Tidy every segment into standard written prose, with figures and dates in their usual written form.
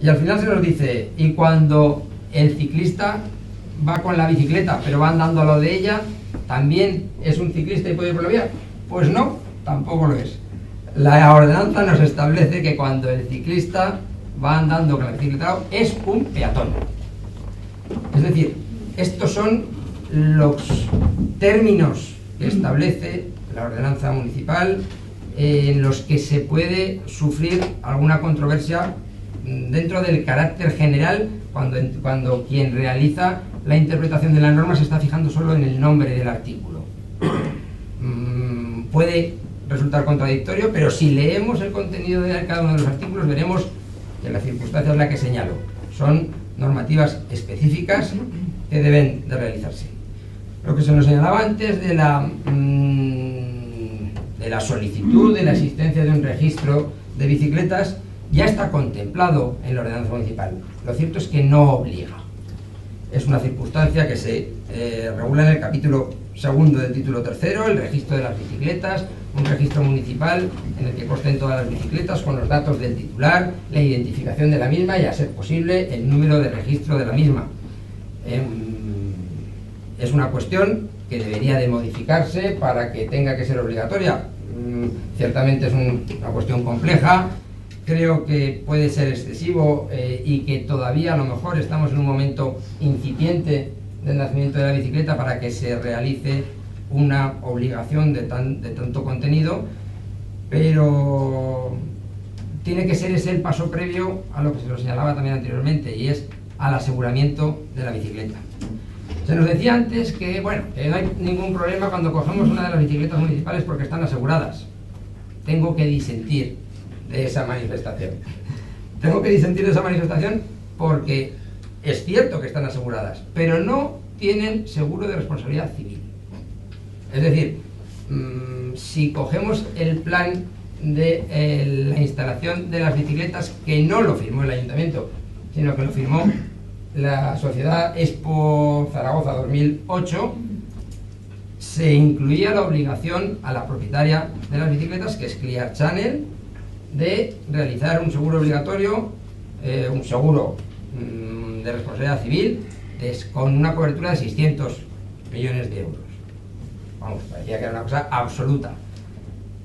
Y al final se nos dice, y cuando el ciclista va con la bicicleta, pero va andando a lo de ella, ¿también es un ciclista y puede ir por la vía? Pues no, tampoco lo es. La ordenanza nos establece que cuando el ciclista va andando con la bicicleta es un peatón. Es decir, estos son los términos que establece la ordenanza municipal en los que se puede sufrir alguna controversia dentro del carácter general cuando quien realiza la interpretación de la norma se está fijando solo en el nombre del artículo. Puede resultar contradictorio, pero si leemos el contenido de cada uno de los artículos veremos que la circunstancia es la que señalo. Son normativas específicas que deben de realizarse. Lo que se nos señalaba antes de la solicitud de la existencia de un registro de bicicletas ya está contemplado en la ordenanza municipal. Lo cierto es que no obliga. Es una circunstancia que se regula en el capítulo segundo del título tercero, el registro de las bicicletas, un registro municipal en el que consten todas las bicicletas con los datos del titular, la identificación de la misma y, a ser posible, el número de registro de la misma. Es una cuestión que debería de modificarse para que tenga que ser obligatoria. Ciertamente es una cuestión compleja, creo que puede ser excesivo y que todavía a lo mejor estamos en un momento incipiente del nacimiento de la bicicleta para que se realice una obligación de tanto contenido, pero tiene que ser ese el paso previo a lo que se lo señalaba también anteriormente, y es al aseguramiento de la bicicleta. Se nos decía antes que, bueno, que no hay ningún problema cuando cogemos una de las bicicletas municipales porque están aseguradas. Tengo que disentir de esa manifestación. Tengo que disentir de esa manifestación porque es cierto que están aseguradas, pero no tienen seguro de responsabilidad civil. Es decir, si cogemos el plan de la instalación de las bicicletas, que no lo firmó el ayuntamiento, sino que lo firmó la sociedad Expo Zaragoza 2008, se incluía la obligación a la propietaria de las bicicletas, que es Clear Channel, de realizar un seguro obligatorio, un seguro de responsabilidad civil con una cobertura de 600 millones de euros. Vamos, parecía que era una cosa absoluta.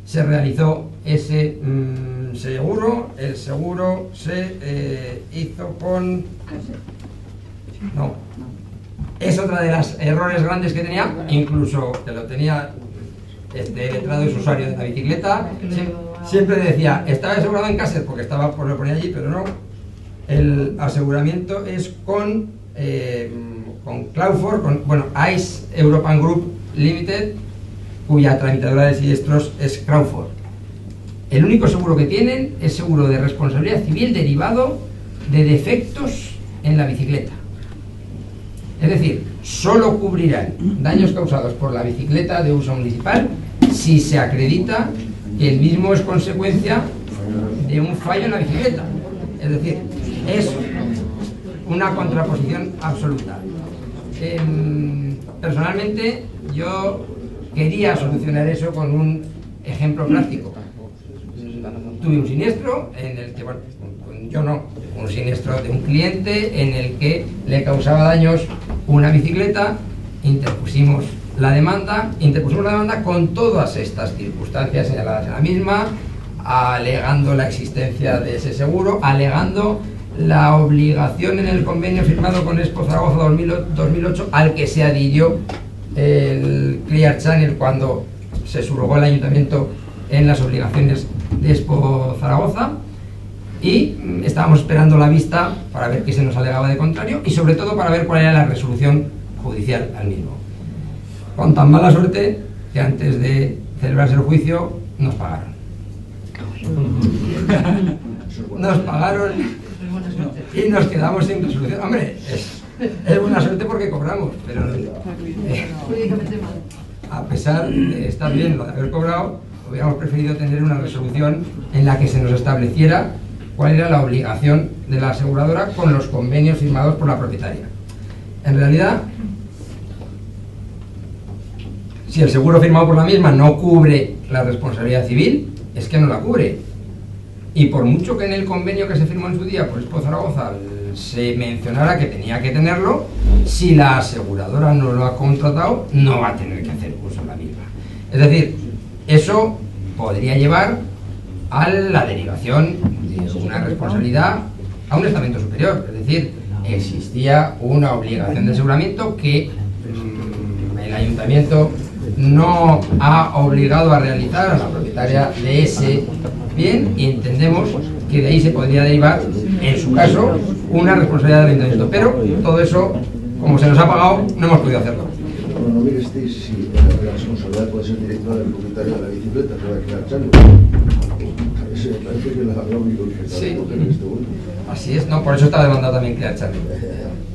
Se realizó ese seguro, el seguro se hizo con... No, es otra de las errores grandes que tenía, incluso que lo tenía letrado es usuario de la bicicleta, siempre decía, estaba asegurado en Caser porque estaba, pues lo ponía allí, pero no. El aseguramiento es con Claufor, bueno, ICE European Group Limited, cuya tramitadora de siniestros es Crawford. El único seguro que tienen es seguro de responsabilidad civil derivado de defectos en la bicicleta. Es decir, solo cubrirán daños causados por la bicicleta de uso municipal si se acredita que el mismo es consecuencia de un fallo en la bicicleta. Es decir, es una contraposición absoluta. Personalmente, yo quería solucionar eso con un ejemplo práctico. Tuve un siniestro en el que, bueno, yo no, un siniestro de un cliente en el que le causaba daños una bicicleta, interpusimos la demanda con todas estas circunstancias señaladas en la misma, alegando la existencia de ese seguro, alegando la obligación en el convenio firmado con Expo Zaragoza 2008 al que se adhirió el Clear Channel cuando se subrogó el ayuntamiento en las obligaciones de Expo Zaragoza, y estábamos esperando la vista para ver qué se nos alegaba de contrario y sobre todo para ver cuál era la resolución judicial al mismo. Con tan mala suerte que antes de celebrarse el juicio nos pagaron. Nos pagaron y nos quedamos sin resolución. Hombre, es buena suerte porque cobramos, pero a pesar de estar bien lo de haber cobrado, hubiéramos preferido tener una resolución en la que se nos estableciera cuál era la obligación de la aseguradora con los convenios firmados por la propietaria. En realidad, si el seguro firmado por la misma no cubre la responsabilidad civil, es que no la cubre. Y por mucho que en el convenio que se firmó en su día por Expo Zaragoza se mencionara que tenía que tenerlo, si la aseguradora no lo ha contratado, no va a tener que hacer uso de la misma. Es decir, eso podría llevar a la derivación de una responsabilidad a un estamento superior. Es decir, existía una obligación de aseguramiento que el ayuntamiento no ha obligado a realizar a la propietaria de ese bien, y entendemos que de ahí se podría derivar, en su caso, una responsabilidad del ayuntamiento. Pero todo eso, como se nos ha pagado, no hemos podido hacerlo. Bueno, mire usted si la responsabilidad puede ser directa del propietario de la bicicleta, se va a quedar Charlie. Me parece que la único que está en este momento. Así es, no, por eso está demandado también crear Charlie.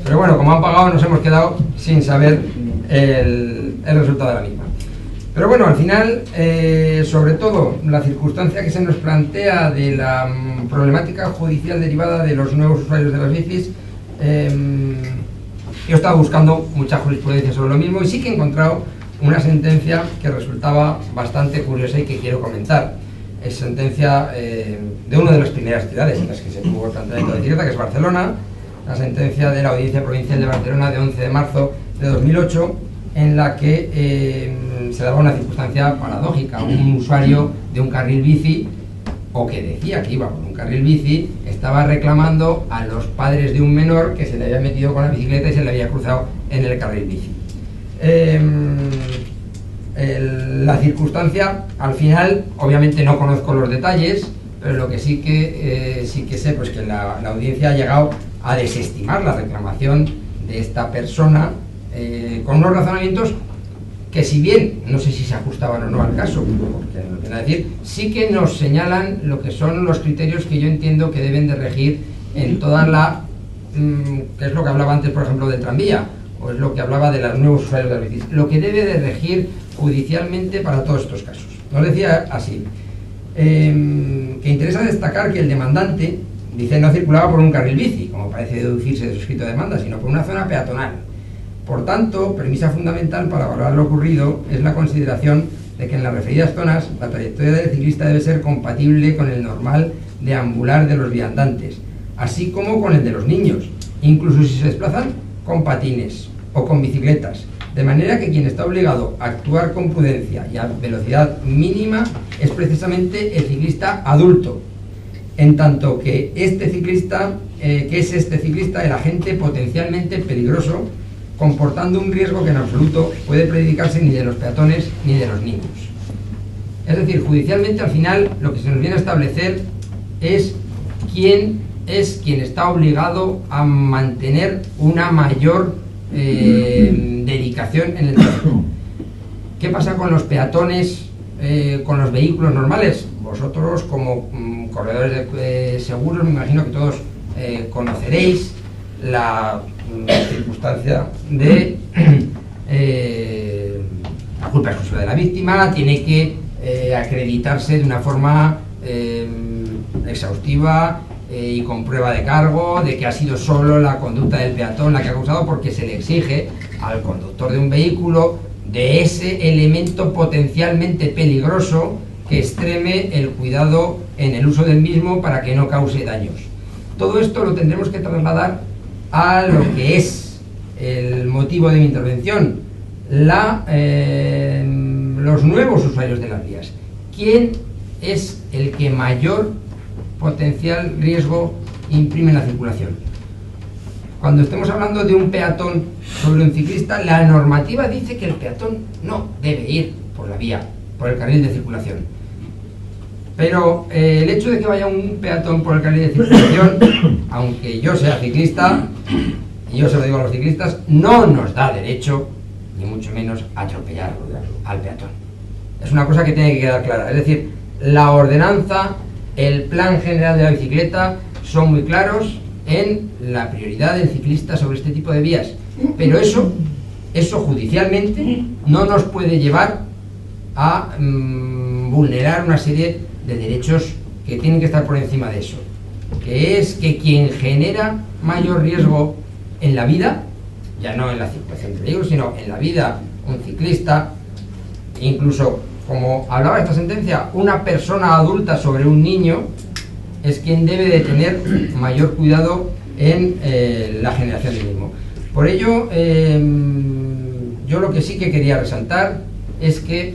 Pero bueno, como han pagado, nos hemos quedado sin saber el resultado de la misma. Pero bueno, al final, sobre todo, la circunstancia que se nos plantea de la problemática judicial derivada de los nuevos usuarios de las bicis, yo estaba buscando mucha jurisprudencia sobre lo mismo y sí que he encontrado una sentencia que resultaba bastante curiosa y que quiero comentar. Es sentencia de una de las primeras ciudades en las que se tuvo el planteamiento de bicicleta, que es Barcelona, la sentencia de la Audiencia Provincial de Barcelona de 11 de marzo de 2008, en la que se daba una circunstancia paradójica. Un usuario de un carril bici, o que decía que iba por un carril bici, estaba reclamando a los padres de un menor que se le había metido con la bicicleta y se le había cruzado en el carril bici. La circunstancia, al final, obviamente no conozco los detalles, pero lo que sí que sé, pues que la audiencia ha llegado a desestimar la reclamación de esta persona con unos razonamientos que, si bien no sé si se ajustaban o no al caso, porque no tiene que decir, sí que nos señalan lo que son los criterios que yo entiendo que deben de regir en toda la que es lo que hablaba antes, por ejemplo, del tranvía, o es lo que hablaba de los nuevos usuarios de las bicis, lo que debe de regir judicialmente para todos estos casos. Nos decía así, que interesa destacar que el demandante, dice, no circulaba por un carril bici, como parece deducirse de su escrito de demanda, sino por una zona peatonal. Por tanto, premisa fundamental para valorar lo ocurrido es la consideración de que en las referidas zonas la trayectoria del ciclista debe ser compatible con el normal deambular de los viandantes, así como con el de los niños, incluso si se desplazan con patines o con bicicletas, de manera que quien está obligado a actuar con prudencia y a velocidad mínima es precisamente el ciclista adulto, en tanto que este ciclista el agente potencialmente peligroso, comportando un riesgo que en absoluto puede predicarse ni de los peatones ni de los niños. Es decir, judicialmente, al final, lo que se nos viene a establecer es quién está obligado a mantener una mayor dedicación en el tráfico. ¿Qué pasa con los peatones, con los vehículos normales? Vosotros, como corredores de seguros, me imagino que todos conoceréis la circunstancia de la culpa exclusiva de la víctima. Tiene que acreditarse de una forma exhaustiva y con prueba de cargo de que ha sido solo la conducta del peatón la que ha causado, porque se le exige al conductor de un vehículo de ese elemento potencialmente peligroso que extreme el cuidado en el uso del mismo para que no cause daños. Todo esto lo tendremos que trasladar a lo que es el motivo de mi intervención, los nuevos usuarios de las vías. ¿Quién es el que mayor potencial riesgo imprime en la circulación? Cuando estemos hablando de un peatón sobre un ciclista, la normativa dice que el peatón no debe ir por la vía, por el carril de circulación. Pero el hecho de que vaya un peatón por el carril de circulación, aunque yo sea ciclista, y yo se lo digo a los ciclistas, no nos da derecho, ni mucho menos, a atropellar al peatón. Es una cosa que tiene que quedar clara. Es decir, la ordenanza, el plan general de la bicicleta son muy claros en la prioridad del ciclista sobre este tipo de vías. Pero eso judicialmente no nos puede llevar a vulnerar una serie de derechos que tienen que estar por encima de eso, que es que quien genera mayor riesgo en la vida, ya no en la circulación de vehículos, sino en la vida, un ciclista, incluso, como hablaba esta sentencia, una persona adulta sobre un niño, es quien debe de tener mayor cuidado en la generación del mismo. Por ello, yo lo que sí que quería resaltar es que,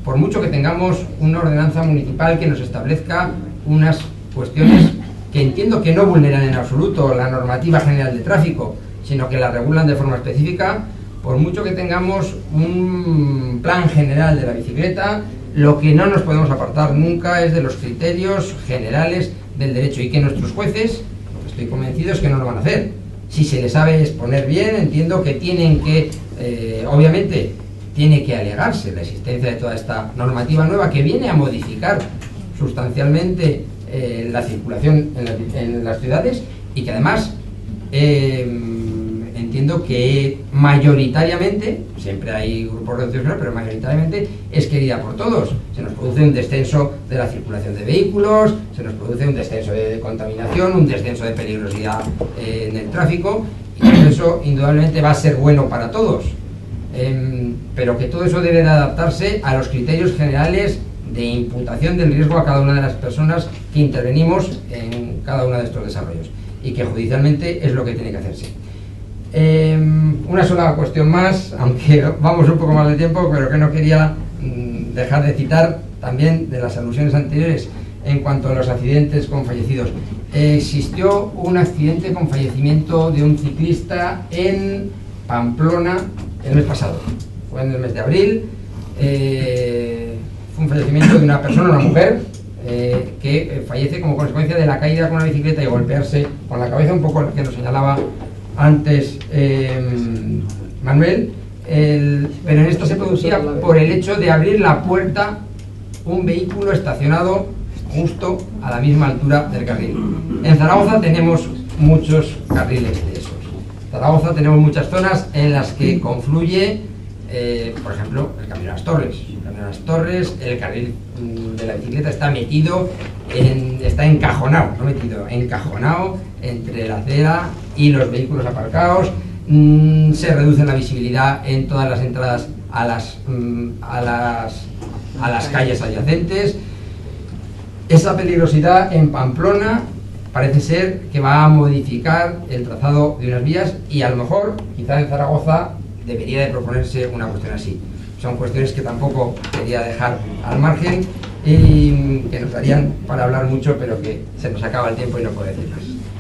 por mucho que tengamos una ordenanza municipal que nos establezca unas cuestiones que entiendo que no vulneran en absoluto la normativa general de tráfico, sino que la regulan de forma específica, por mucho que tengamos un plan general de la bicicleta, lo que no nos podemos apartar nunca es de los criterios generales del derecho, y que nuestros jueces, estoy convencido, es que no lo van a hacer. Si se les sabe exponer bien, entiendo que tienen que, obviamente, tiene que alegarse la existencia de toda esta normativa nueva que viene a modificar sustancialmente la circulación en las ciudades, y que además entiendo que mayoritariamente, siempre hay grupos reducidos, pero mayoritariamente es querida por todos. Se nos produce un descenso de la circulación de vehículos, se nos produce un descenso de contaminación, un descenso de peligrosidad en el tráfico, y eso indudablemente va a ser bueno para todos. Pero que todo eso debe de adaptarse a los criterios generales de imputación del riesgo a cada una de las personas que intervenimos en cada uno de estos desarrollos, y que judicialmente es lo que tiene que hacerse. Una sola cuestión más, aunque vamos un poco más de tiempo, pero que no quería dejar de citar también de las alusiones anteriores en cuanto a los accidentes con fallecidos. Existió un accidente con fallecimiento de un ciclista en Pamplona el mes pasado, fue en el mes de abril. Fue un fallecimiento de una persona, una mujer, que fallece como consecuencia de la caída con una bicicleta y golpearse con la cabeza, un poco lo que nos señalaba antes Manuel, pero en esto se producía por el hecho de abrir la puerta un vehículo estacionado justo a la misma altura del carril. En Zaragoza tenemos muchos carriles de esos. En Zaragoza tenemos muchas zonas en las que confluye, por ejemplo, el Camino de las Torres. El Camino de las Torres, el carril de la bicicleta está metido, está encajonado, no metido, encajonado entre la acera y los vehículos aparcados. Se reduce la visibilidad en todas las entradas a las calles adyacentes. Esa peligrosidad en Pamplona parece ser que va a modificar el trazado de unas vías, y a lo mejor, quizá en Zaragoza, debería de proponerse una cuestión así. Son cuestiones que tampoco quería dejar al margen y que nos darían para hablar mucho, pero que se nos acaba el tiempo y no puedo decir más.